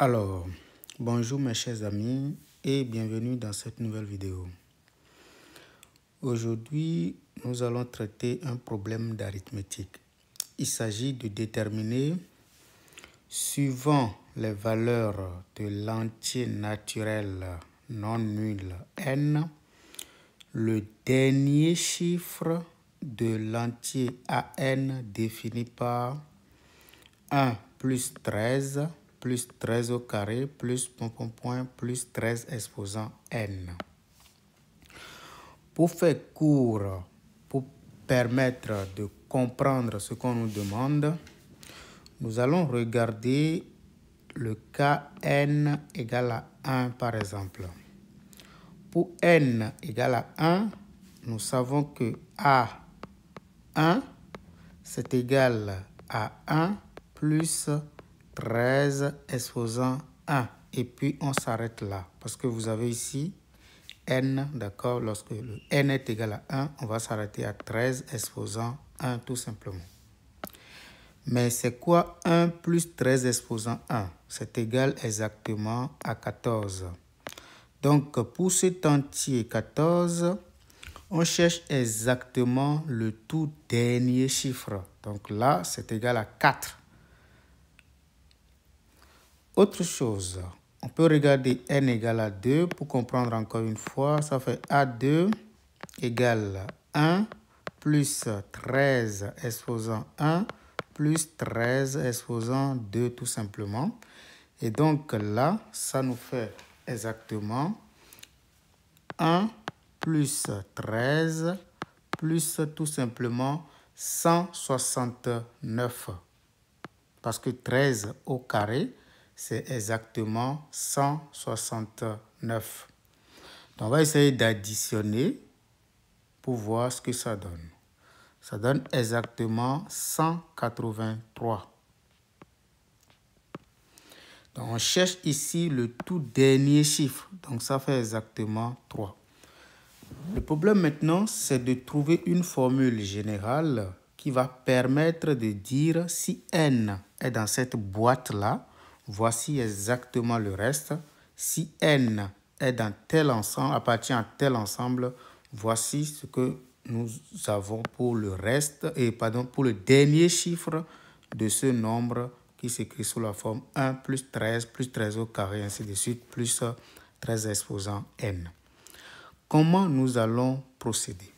Alors, bonjour mes chers amis et bienvenue dans cette nouvelle vidéo. Aujourd'hui, nous allons traiter un problème d'arithmétique. Il s'agit de déterminer, suivant les valeurs de l'entier naturel non nul n, le dernier chiffre de l'entier an défini par 1 plus 13 au carré plus ... plus 13 exposant n. Pour faire court, pour permettre de comprendre ce qu'on nous demande, nous allons regarder le cas n égale à 1 par exemple. Pour n égale à 1, nous savons que A1 c'est égal à 1 plus 13 exposant 1. Et puis on s'arrête là parce que vous avez ici n, d'accord, lorsque le n est égal à 1, on va s'arrêter à 13 exposant 1 tout simplement. Mais c'est quoi 1 plus 13 exposant 1? C'est égal exactement à 14. Donc pour cet entier 14, on cherche exactement le tout dernier chiffre. Donc là, c'est égal à 4. Autre chose, on peut regarder n égale à 2 pour comprendre encore une fois. Ça fait A2 égale 1 plus 13 exposant 1 plus 13 exposant 2 tout simplement. Et donc là, ça nous fait exactement 1 plus 13 plus tout simplement 169. Parce que 13 au carré, c'est exactement 169. Donc, on va essayer d'additionner pour voir ce que ça donne. Ça donne exactement 183. Donc, on cherche ici le tout dernier chiffre. Donc, ça fait exactement 3. Le problème maintenant, c'est de trouver une formule générale qui va permettre de dire si n est dans cette boîte-là, voici exactement le reste. Si n est dans tel ensemble, appartient à tel ensemble, voici ce que nous avons pour le reste, pour le dernier chiffre de ce nombre qui s'écrit sous la forme 1 plus 13 au carré, ainsi de suite, plus 13 exposant n. Comment nous allons procéder?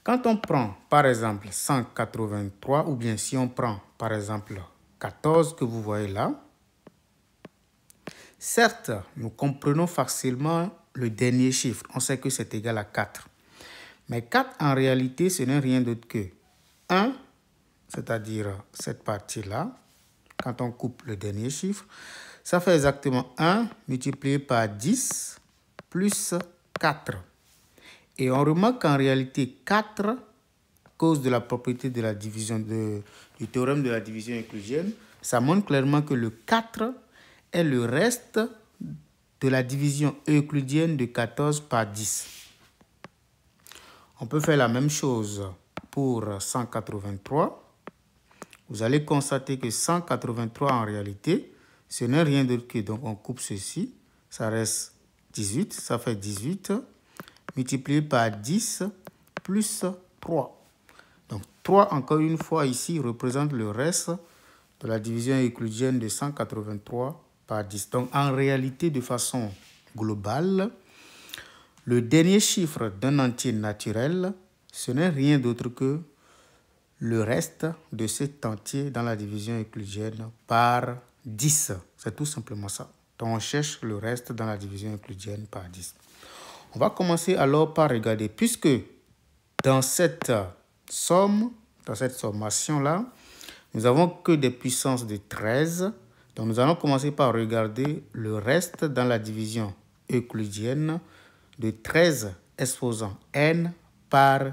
Quand on prend, par exemple, 183, ou bien si on prend, par exemple, 14 que vous voyez là, certes, nous comprenons facilement le dernier chiffre. On sait que c'est égal à 4. Mais 4, en réalité, ce n'est rien d'autre que 1, c'est-à-dire cette partie-là, quand on coupe le dernier chiffre, ça fait exactement 1 multiplié par 10 plus 4. Et on remarque qu'en réalité, 4, à cause de la propriété de la division du théorème de la division euclidienne, ça montre clairement que le 4 est le reste de la division euclidienne de 14 par 10. On peut faire la même chose pour 183. Vous allez constater que 183 en réalité, ce n'est rien d'autre que, donc on coupe ceci, ça reste 18, ça fait 18, multiplié par 10 plus 3. Donc 3, encore une fois, ici, représente le reste de la division euclidienne de 183 par 10. Donc en réalité, de façon globale, le dernier chiffre d'un entier naturel, ce n'est rien d'autre que le reste de cet entier dans la division euclidienne par 10. C'est tout simplement ça. Donc on cherche le reste dans la division euclidienne par 10. On va commencer alors par regarder, puisque dans cette somme, dans cette sommation-là, nous n'avons que des puissances de 13. Donc nous allons commencer par regarder le reste dans la division euclidienne de 13 exposant n par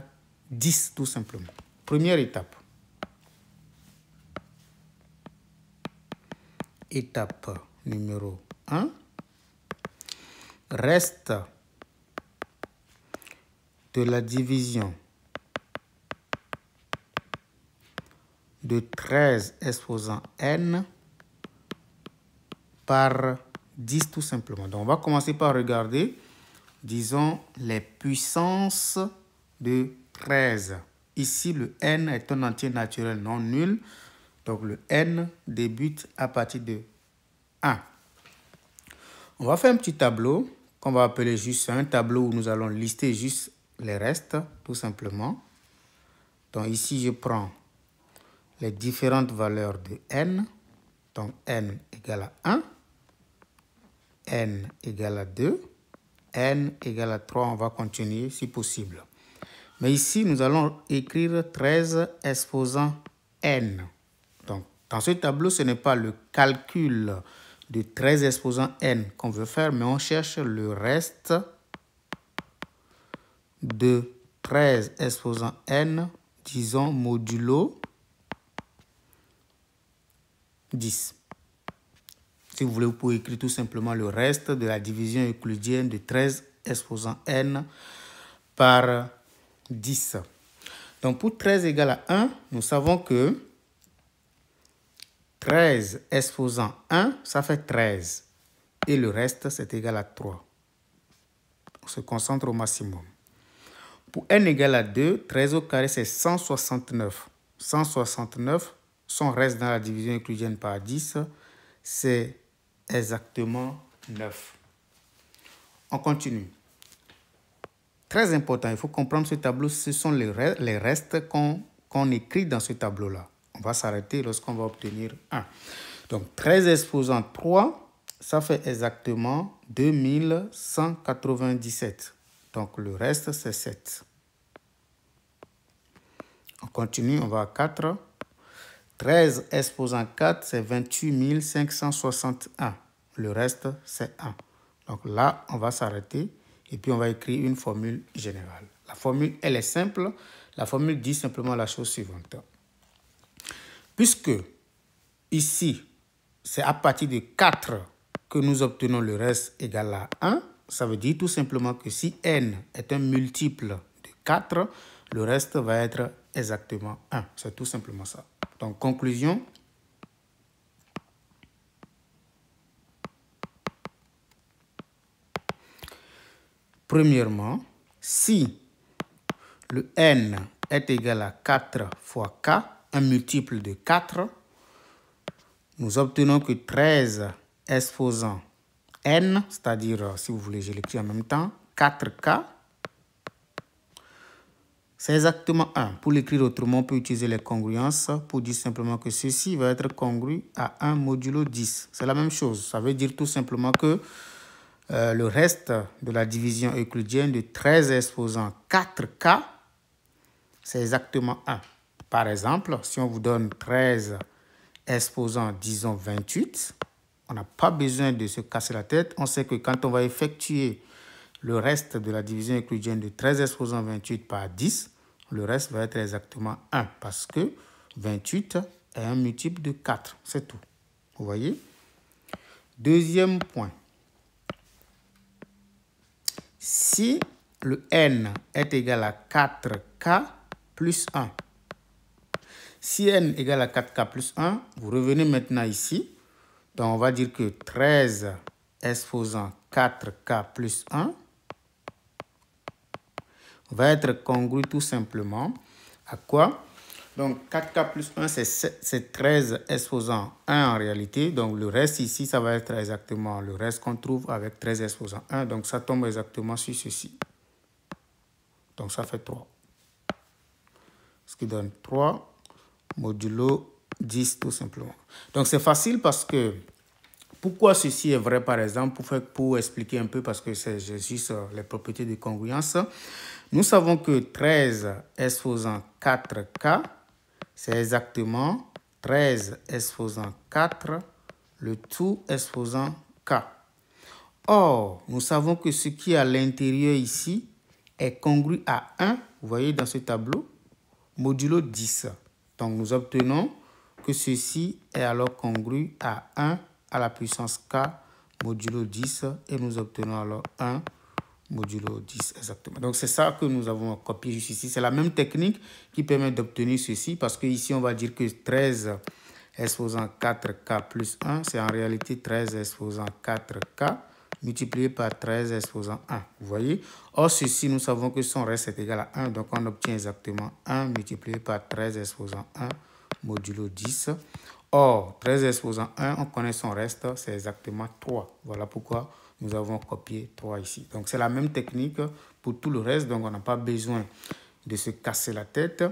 10 tout simplement. Première étape. Étape numéro 1. Reste de la division de 13 exposant n par 10 tout simplement. Donc, on va commencer par regarder, disons, les puissances de 13. Ici, le n est un entier naturel non nul. Donc, le n débute à partir de 1. On va faire un petit tableau qu'on va appeler juste un tableau où nous allons lister juste les restes, tout simplement. Donc, ici, je prends les différentes valeurs de n. Donc, n égale à 1, n égale à 2, n égale à 3. On va continuer si possible. Mais ici, nous allons écrire 13 exposant n. Donc, dans ce tableau, ce n'est pas le calcul de 13 exposant n qu'on veut faire, mais on cherche le reste de 13 exposant n, disons modulo 10. Si vous voulez, vous pouvez écrire tout simplement le reste de la division euclidienne de 13 exposant n par 10. Donc, pour 13 égale à 1, nous savons que 13 exposant 1, ça fait 13. Et le reste, c'est égal à 3. On se concentre au maximum. Pour n égale à 2, 13 au carré, c'est 169. 169, son reste dans la division euclidienne par 10, c'est exactement 9. On continue. Très important, il faut comprendre ce tableau, ce sont les restes qu'on écrit dans ce tableau-là. On va s'arrêter lorsqu'on va obtenir 1. Donc, 13 exposant 3, ça fait exactement 2197. Donc, le reste, c'est 7. On continue, on va à 4. 13 exposant 4, c'est 28 561. Le reste, c'est 1. Donc là, on va s'arrêter et puis on va écrire une formule générale. La formule, elle est simple. La formule dit simplement la chose suivante. Puisque ici, c'est à partir de 4 que nous obtenons le reste égal à 1, ça veut dire tout simplement que si n est un multiple de 4, le reste va être exactement 1. C'est tout simplement ça. Donc, conclusion. Premièrement, si le n est égal à 4 fois k, un multiple de 4, nous obtenons que 13 exposant n, c'est-à-dire, si vous voulez, je l'écris en même temps, 4k, c'est exactement 1. Pour l'écrire autrement, on peut utiliser les congruences pour dire simplement que ceci va être congru à 1 modulo 10. C'est la même chose. Ça veut dire tout simplement que le reste de la division euclidienne de 13 exposant 4k, c'est exactement 1. Par exemple, si on vous donne 13 exposant, disons, 28, on n'a pas besoin de se casser la tête. On sait que quand on va effectuer le reste de la division euclidienne de 13 exposant 28 par 10, le reste va être exactement 1 parce que 28 est un multiple de 4. C'est tout. Vous voyez? Deuxième point. Si le n est égal à 4k plus 1, si n égale à 4k plus 1, vous revenez maintenant ici. Donc, on va dire que 13 exposant 4k plus 1 va être congru tout simplement à quoi? Donc, 4k plus 1, c'est 13 exposant 1 en réalité. Donc, le reste ici, ça va être exactement le reste qu'on trouve avec 13 exposant 1. Donc, ça tombe exactement sur ceci. Donc, ça fait 3. Ce qui donne 3 modulo 10 tout simplement. Donc, c'est facile parce que pourquoi ceci est vrai, par exemple, pour expliquer un peu, parce que c'est juste les propriétés de congruence. Nous savons que 13 exposant 4k, c'est exactement 13 exposant 4, le tout exposant k. Or, nous savons que ce qui est à l'intérieur ici est congru à 1, vous voyez dans ce tableau, modulo 10. Donc, nous obtenons que ceci est alors congru à 1 à la puissance k modulo 10 et nous obtenons alors 1 modulo 10 exactement. Donc, c'est ça que nous avons copié juste ici. C'est la même technique qui permet d'obtenir ceci parce que ici, on va dire que 13 exposant 4k plus 1, c'est en réalité 13 exposant 4k multiplié par 13 exposant 1. Vous voyez? Or, ceci, nous savons que son reste est égal à 1, donc on obtient exactement 1 multiplié par 13 exposant 1 modulo 10. Or, 13 exposant 1, on connaît son reste, c'est exactement 3. Voilà pourquoi nous avons copié 3 ici. Donc, c'est la même technique pour tout le reste, donc on n'a pas besoin de se casser la tête.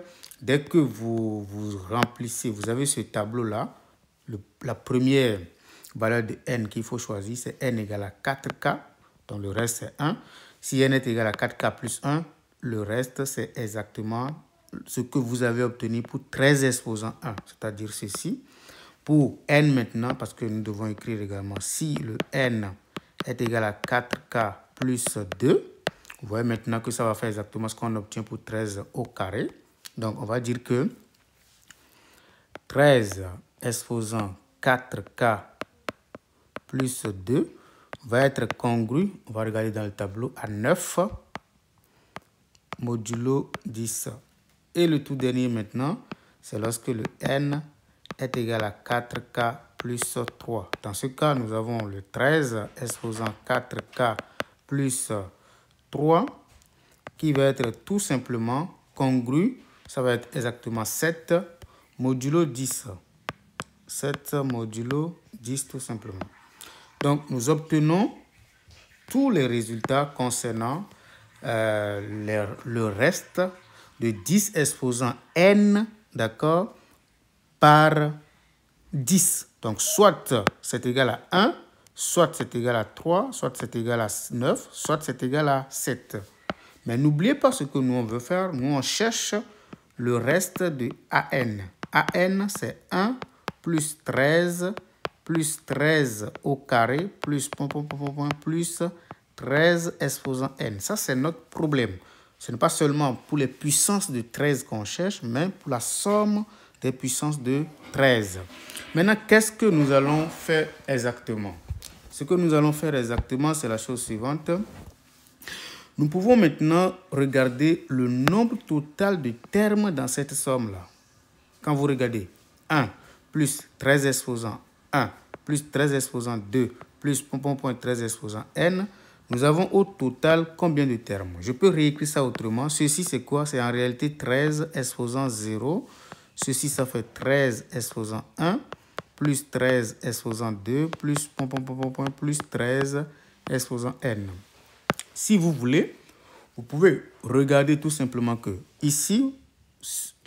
Dès que vous remplissez, vous avez ce tableau-là, la première valeur de n qu'il faut choisir, c'est n égale à 4k, donc le reste c'est 1. Si n est égal à 4k plus 1, le reste c'est exactement ce que vous avez obtenu pour 13 exposant 1, c'est-à-dire ceci. Pour n maintenant, parce que nous devons écrire également, si le n est égal à 4k plus 2, vous voyez maintenant que ça va faire exactement ce qu'on obtient pour 13 au carré. Donc, on va dire que 13 exposant 4k plus 2 va être congru, on va regarder dans le tableau, à 9 modulo 10. Et le tout dernier maintenant, c'est lorsque le n est égal à 4k plus 3. Dans ce cas, nous avons le 13 exposant 4k plus 3 qui va être tout simplement congru. Ça va être exactement 7 modulo 10. 7 modulo 10 tout simplement. Donc, nous obtenons tous les résultats concernant le reste de 10 exposant n, d'accord, par 10. Donc, soit c'est égal à 1, soit c'est égal à 3, soit c'est égal à 9, soit c'est égal à 7. Mais n'oubliez pas ce que nous, on veut faire. Nous, on cherche le reste de AN. AN, c'est 1 plus 13 au carré plus 13 exposant n. Ça, c'est notre problème. Ce n'est pas seulement pour les puissances de 13 qu'on cherche, mais pour la somme des puissances de 13. Maintenant, qu'est-ce que nous allons faire exactement? Ce que nous allons faire exactement, c'est la chose suivante. Nous pouvons maintenant regarder le nombre total de termes dans cette somme-là. Quand vous regardez 1 plus 13 exposant 1 plus 13 exposant 2 plus 13 exposant n, nous avons au total combien de termes? Je peux réécrire ça autrement. Ceci, c'est quoi? C'est en réalité 13 exposant 0. Ceci, ça fait 13 exposant 1 plus 13 exposant 2 plus 13 exposant n. Si vous voulez, vous pouvez regarder tout simplement que ici,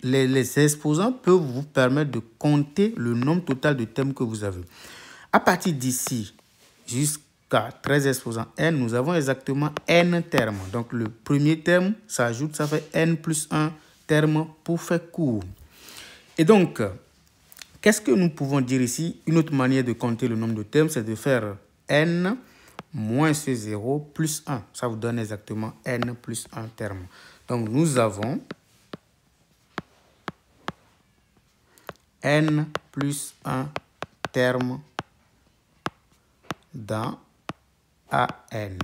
les exposants peuvent vous permettre de compter le nombre total de termes que vous avez. À partir d'ici jusqu'à 13 exposant n, nous avons exactement n termes. Donc, le premier terme s'ajoute, ça fait n plus 1 termes pour faire court. Et donc, qu'est-ce que nous pouvons dire ici? Une autre manière de compter le nombre de termes, c'est de faire n moins ce 0 plus 1. Ça vous donne exactement n plus 1 terme. Donc, nous avons n plus 1 terme dans AN.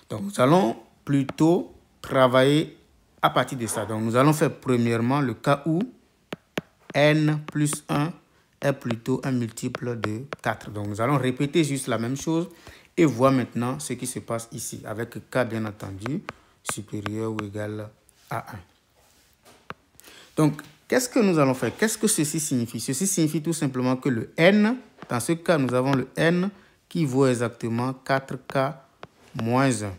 Donc, nous allons plutôt travailler à partir de ça. Donc, nous allons faire premièrement le cas où n plus 1 est plutôt un multiple de 4. Donc, nous allons répéter juste la même chose et voir maintenant ce qui se passe ici avec k, bien entendu, supérieur ou égal à 1. Donc, qu'est-ce que nous allons faire? Qu'est-ce que ceci signifie? Ceci signifie tout simplement que le n, dans ce cas, nous avons le n qui vaut exactement 4k moins 1.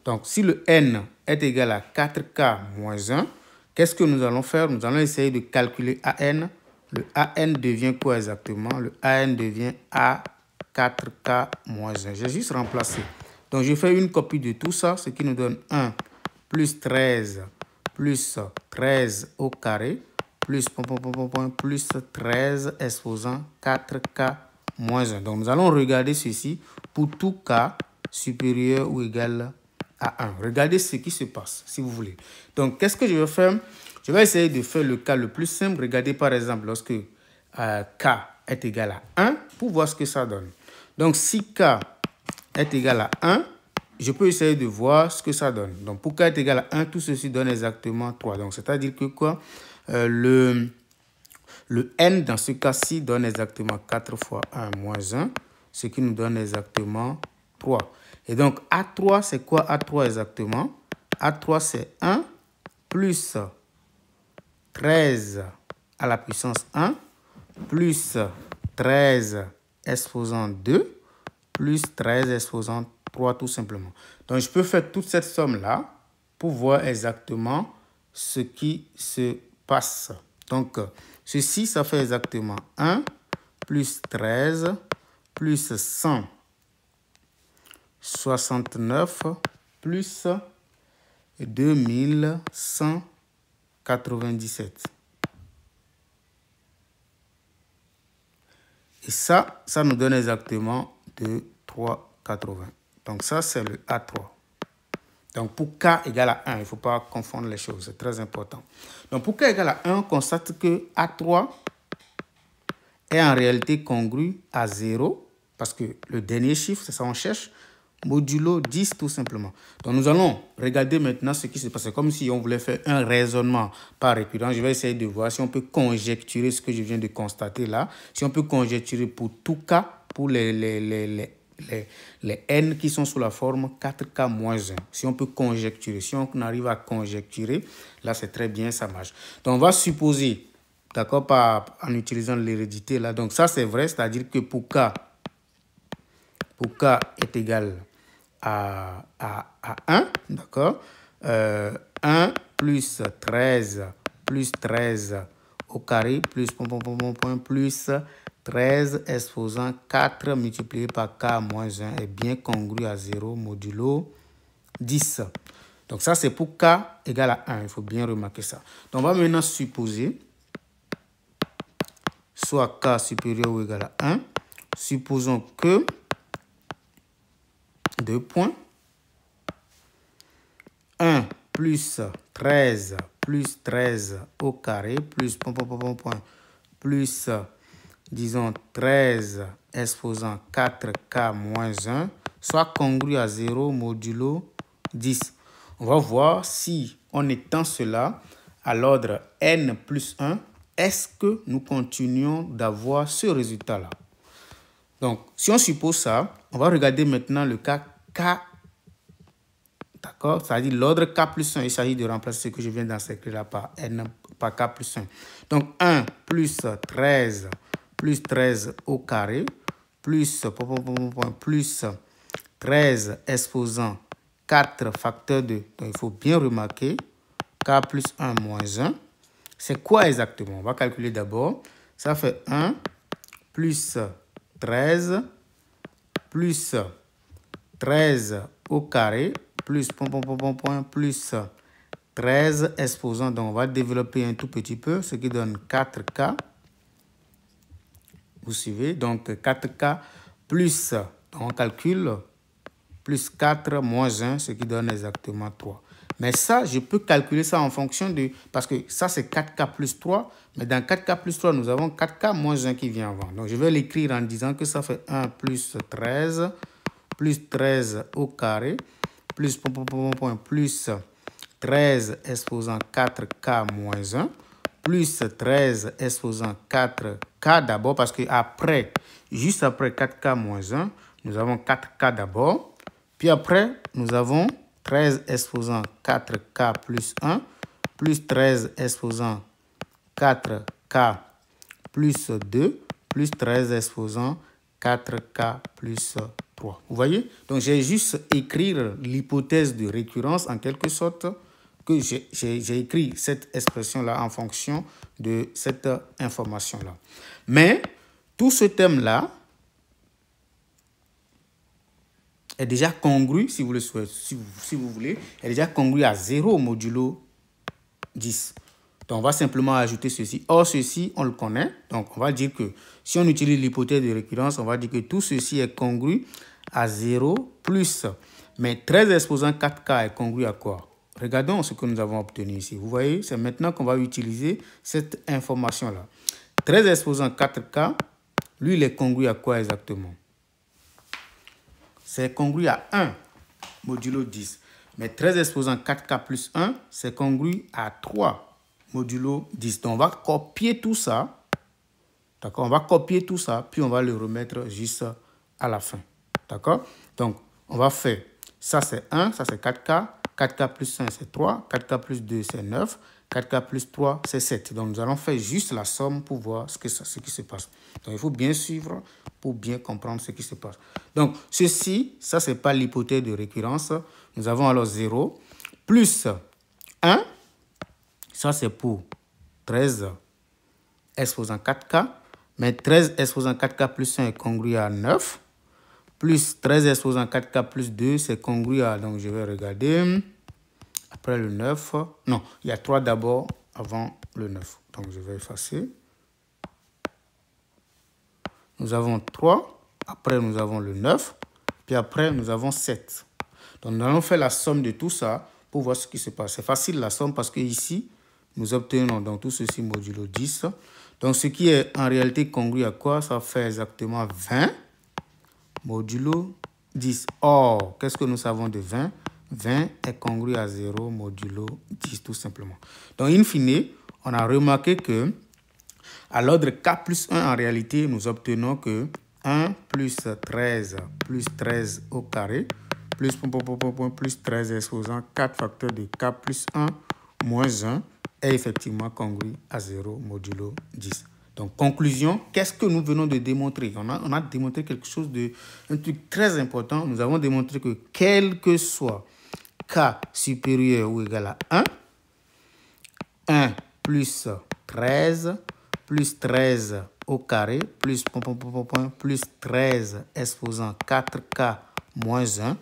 Donc, si le n est égal à 4k moins 1, qu'est-ce que nous allons faire? Nous allons essayer de calculer AN. Le AN devient quoi exactement? Le AN devient A4k moins 1. J'ai juste remplacé. Donc, je fais une copie de tout ça, ce qui nous donne 1 plus 13 plus 13 au carré plus 13 exposant 4k moins 1. Donc, nous allons regarder ceci pour tout k supérieur ou égal à 1. Regardez ce qui se passe, si vous voulez. Donc, qu'est-ce que je vais faire? Je vais essayer de faire le cas le plus simple. Regardez par exemple lorsque k est égal à 1 pour voir ce que ça donne. Donc, si k est égal à 1, je peux essayer de voir ce que ça donne. Donc, pour k est égal à 1, tout ceci donne exactement 3. Donc, c'est-à-dire que quoi? Le n, dans ce cas-ci, donne exactement 4 fois 1 moins 1, ce qui nous donne exactement 3. Et donc, A3, c'est quoi A3 exactement? A3, c'est 1 plus 13 à la puissance 1 plus 13 exposant 2 plus 13 exposant 3 tout simplement. Donc, je peux faire toute cette somme-là pour voir exactement ce qui se passe. Donc, ceci, ça fait exactement 1 plus 13 plus 169 plus 2197. Et ça nous donne exactement 2,380. Donc ça, c'est le A3. Donc pour K égale à 1, il ne faut pas confondre les choses, c'est très important. Donc pour K égale à 1, on constate que A3 est en réalité congru à 0, parce que le dernier chiffre, c'est ça on cherche, modulo 10 tout simplement. Donc nous allons regarder maintenant ce qui se passe. Comme si on voulait faire un raisonnement par récurrence. Je vais essayer de voir si on peut conjecturer ce que je viens de constater là. Si on peut conjecturer pour tout cas, pour les n qui sont sous la forme 4k moins 1. Si on peut conjecturer, si on arrive à conjecturer, là c'est très bien, ça marche. Donc on va supposer, d'accord, en utilisant l'hérédité là. Donc ça c'est vrai, c'est-à-dire que pour k est égal à 1, d'accord, 1 plus 13 au carré plus plus 13 exposant 4 multiplié par k moins 1 est bien congru à 0 modulo 10. Donc ça c'est pour k égale à 1, il faut bien remarquer ça. Donc on va maintenant supposer soit k supérieur ou égal à 1. Supposons que 2 points 1 plus 13 au carré plus plus disons 13 exposant 4k moins 1 soit congru à 0 modulo 10. On va voir si en étant cela à l'ordre n plus 1, est-ce que nous continuons d'avoir ce résultat-là? Donc, si on suppose ça, on va regarder maintenant le cas K. D'accord? C'est-à-dire l'ordre K plus 1. Il s'agit de remplacer ce que je viens d'inscrire là par N, par K plus 1. Donc, 1 plus 13 au carré plus 13 exposant 4 facteur 2. Donc, il faut bien remarquer K plus 1 moins 1. C'est quoi exactement? On va calculer d'abord. Ça fait 1 plus 13 au carré plus plus 13 exposant. Donc on va développer un tout petit peu, ce qui donne 4k. Vous suivez? Donc 4k plus, on calcule, plus 4 moins 1, ce qui donne exactement 3. Mais ça, je peux calculer ça en fonction de... Parce que ça, c'est 4k plus 3. Mais dans 4k plus 3, nous avons 4k moins 1 qui vient avant. Donc, je vais l'écrire en disant que ça fait 1 plus 13 au carré plus 13 exposant 4k moins 1 plus 13 exposant 4k d'abord parce que après, juste après 4k moins 1, nous avons 4k d'abord. Puis après, nous avons 13 exposant 4k plus 1 plus 13 exposant 4k plus 2 plus 13 exposant 4k plus 3. Vous voyez? Donc, j'ai juste écrit l'hypothèse de récurrence en quelque sorte que j'ai écrit cette expression-là en fonction de cette information-là. Mais tout ce thème-là est déjà congru, si vous le souhaitez, si vous voulez, est déjà congru à 0 modulo 10. Donc, on va simplement ajouter ceci. Or, ceci, on le connaît. Donc, on va dire que si on utilise l'hypothèse de récurrence, on va dire que tout ceci est congru à 0 plus. Mais 13 exposant 4k est congru à quoi? Regardons ce que nous avons obtenu ici. Vous voyez, c'est maintenant qu'on va utiliser cette information-là. 13 exposant 4k, lui, il est congru à quoi exactement? C'est congru à 1 modulo 10. Mais 13 exposant 4k plus 1, c'est congru à 3 modulo 10. Donc, on va copier tout ça D'accord? On va copier tout ça, puis on va le remettre juste à la fin. D'accord? Donc, on va faire, ça c'est 1, ça c'est 4K. 4K plus 1, c'est 3. 4K plus 2, c'est 9. 4K plus 3, c'est 7. Donc, nous allons faire juste la somme pour voir ce qui se passe. Donc, il faut bien suivre pour bien comprendre ce qui se passe. Donc, ceci, ça, ce n'est pas l'hypothèse de récurrence. Nous avons alors 0 plus 1. Ça, c'est pour 13 exposant 4K. Mais 13 exposant 4K plus 1 est congru à 9. Plus 13 exposant 4K plus 2, c'est congru à... Donc, je vais regarder. Après le 9. Non, il y a 3 d'abord avant le 9. Donc, je vais effacer. Nous avons 3. Après, nous avons le 9. Puis après, nous avons 7. Donc, nous allons faire la somme de tout ça pour voir ce qui se passe. C'est facile la somme parce que ici, nous obtenons donc tout ceci modulo 10. Donc, ce qui est en réalité congru à quoi? Ça fait exactement 20 modulo 10. Or, qu'est-ce que nous savons de 20? 20 est congru à 0 modulo 10 tout simplement. Donc, in fine, on a remarqué que à l'ordre K plus 1, en réalité, nous obtenons que 1 plus 13 au carré plus 13 exposant 4 facteurs de K plus 1 moins 1 est effectivement congru à 0 modulo 10. Donc, conclusion, qu'est-ce que nous venons de démontrer? On a démontré quelque chose un truc très important. Nous avons démontré que quel que soit K supérieur ou égal à 1 plus 13 au carré plus 13 exposant 4K moins 1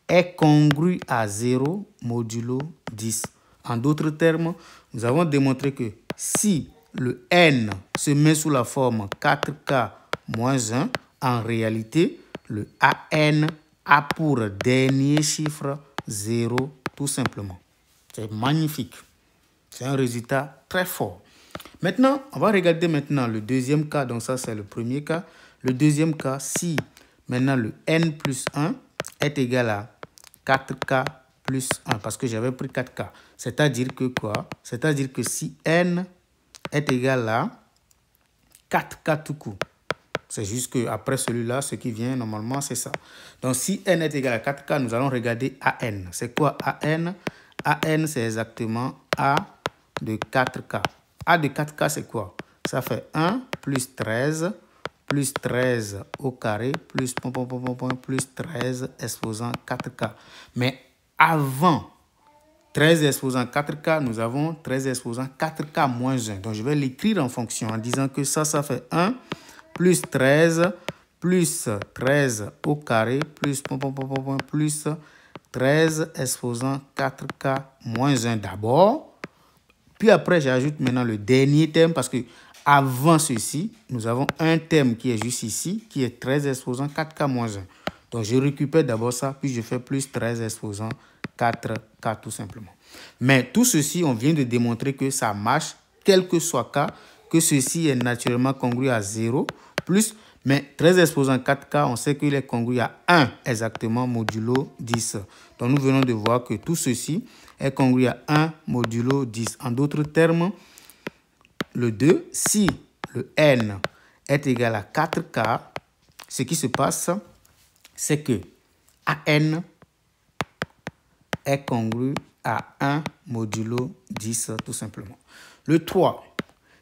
est congru à 0 modulo 10. En d'autres termes, nous avons démontré que si le n se met sous la forme 4K moins 1, en réalité, le AN a pour dernier chiffre 0 tout simplement. C'est magnifique. C'est un résultat très fort. Maintenant, on va regarder maintenant le deuxième cas. Donc ça, c'est le premier cas. Le deuxième cas, si maintenant le n plus 1 est égal à 4K plus 1, parce que j'avais pris 4K. C'est-à-dire que quoi? C'est-à-dire que si n est égal à 4K tout court. C'est juste qu'après celui-là, ce qui vient normalement, c'est ça. Donc, si n est égal à 4K, nous allons regarder AN. C'est quoi AN? AN, c'est exactement A de 4K. A de 4K, c'est quoi? Ça fait 1 plus 13 au carré plus 13 exposant 4K. Mais avant 13 exposant 4K, nous avons 13 exposant 4K moins 1. Donc, je vais l'écrire en fonction en disant que ça fait 1 plus 13 au carré plus 13 exposant 4K moins 1 d'abord. Puis après, j'ajoute maintenant le dernier terme parce que avant ceci, nous avons un terme qui est juste ici, qui est 13 exposant 4K moins 1. Donc, je récupère d'abord ça, puis je fais plus 13 exposant 4K tout simplement. Mais tout ceci, on vient de démontrer que ça marche, quel que soit K, que ceci est naturellement congru à 0, plus, mais 13 exposant 4K, on sait qu'il est congru à 1 exactement modulo 10. Donc, nous venons de voir que tout ceci est congru à 1 modulo 10. En d'autres termes, le 2, si le n est égal à 4K, ce qui se passe, c'est que AN est congru à 1 modulo 10 tout simplement. Le 3,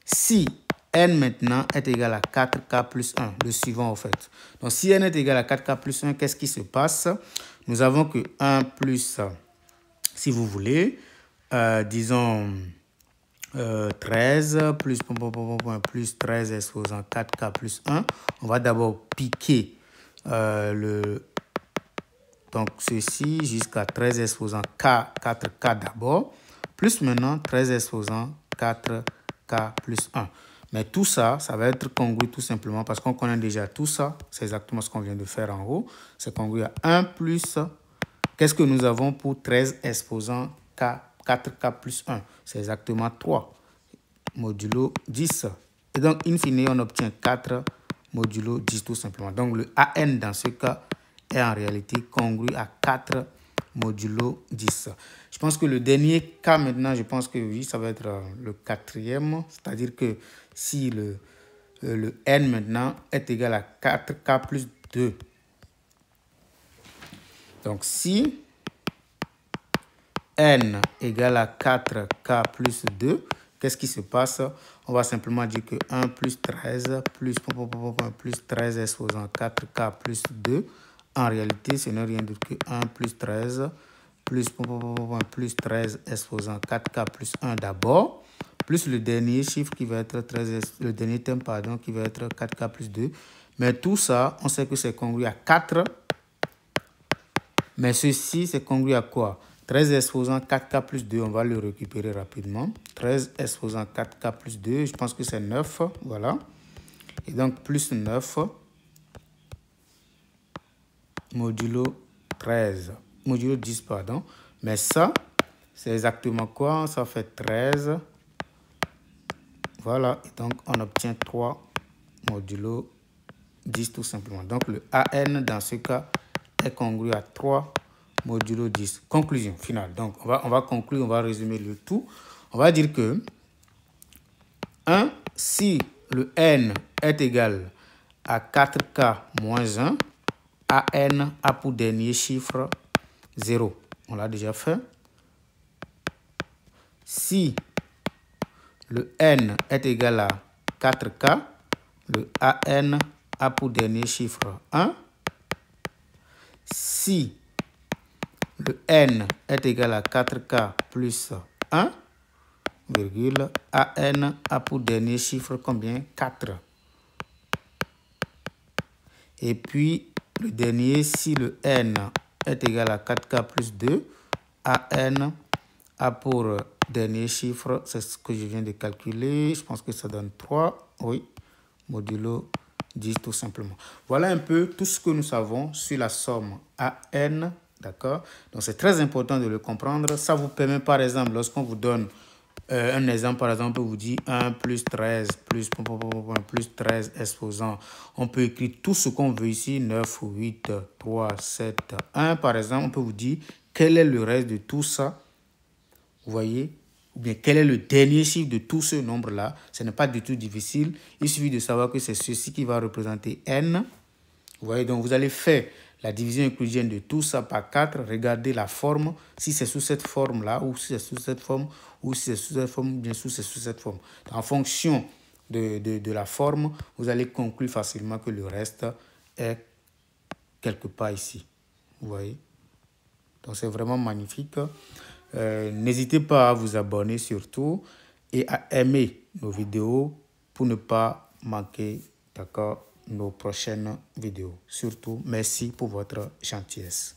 si n maintenant est égal à 4K plus 1, le suivant en fait. Donc si n est égal à 4K plus 1, qu'est-ce qui se passe? Nous avons que 1 plus, si vous voulez, disons 13 plus 13 exposant 4K plus 1. On va d'abord piquer donc ceci jusqu'à 13 exposant K, 4K d'abord, plus maintenant 13 exposant 4K plus 1. Mais tout ça, ça va être congru tout simplement parce qu'on connaît déjà tout ça. C'est exactement ce qu'on vient de faire en haut. C'est congru à 1 plus, qu'est-ce que nous avons pour 13 exposant K, 4K plus 1? C'est exactement 3 modulo 10. Et donc, in fine, on obtient 4 modulo 10 tout simplement. Donc, le AN dans ce cas est en réalité congru à 4 modulo 10. Je pense que le dernier cas maintenant, je pense que oui, ça va être le quatrième. C'est-à-dire que si le n maintenant est égal à 4k plus 2. Donc, si n égale à 4k plus 2, qu'est-ce qui se passe? On va simplement dire que 1 plus 13 plus 13 exposant 4k plus 2. En réalité, ce n'est rien d'autre que 1 plus 13 plus 13 exposant 4k plus 1 d'abord, plus le dernier chiffre qui va être 13, le dernier terme, pardon, qui va être 4k plus 2. Mais tout ça, on sait que c'est congru à 4. Mais ceci, c'est congru à quoi? 13 exposant 4k plus 2, on va le récupérer rapidement. 13 exposant 4k plus 2, je pense que c'est 9, voilà. Et donc, plus 9 modulo 13, modulo 10, pardon. Mais ça, c'est exactement quoi? Ça fait 13. Voilà, et donc on obtient 3 modulo 10 tout simplement. Donc, le AN, dans ce cas, est congru à 3 modulo 10. Conclusion finale. Donc, on va conclure, on va résumer le tout. On va dire que 1, si le n est égal à 4k moins 1, AN a pour dernier chiffre 0. On l'a déjà fait. Si le n est égal à 4k, le AN a pour dernier chiffre 1. Si le n est égal à 4k plus 1, virgule, AN a pour dernier chiffre combien? 4. Et puis, le dernier, si le n est égal à 4k plus 2, AN a pour dernier chiffre, c'est ce que je viens de calculer, je pense que ça donne 3, oui, modulo 10 tout simplement. Voilà un peu tout ce que nous savons sur la somme AN, d'accord? Donc, c'est très important de le comprendre. Ça vous permet, par exemple, lorsqu'on vous donne un exemple, par exemple, vous dit 1 plus 13 plus 13 exposant. On peut écrire tout ce qu'on veut ici, 9, 8, 3, 7, 1. Par exemple, on peut vous dire quel est le reste de tout ça. Vous voyez? Ou bien quel est le dernier chiffre de tout ce nombre-là. Ce n'est pas du tout difficile. Il suffit de savoir que c'est ceci qui va représenter n. Vous voyez, donc vous allez faire la division euclidienne de tout ça par 4. Regardez la forme, si c'est sous cette forme-là, ou si c'est sous cette forme, ou si c'est sous cette forme, bien sûr c'est sous cette forme. En fonction de la forme, vous allez conclure facilement que le reste est quelque part ici. Vous voyez? Donc c'est vraiment magnifique. N'hésitez pas à vous abonner surtout et à aimer nos vidéos pour ne pas manquer, d'accord, nos prochaines vidéos. Surtout, merci pour votre gentillesse.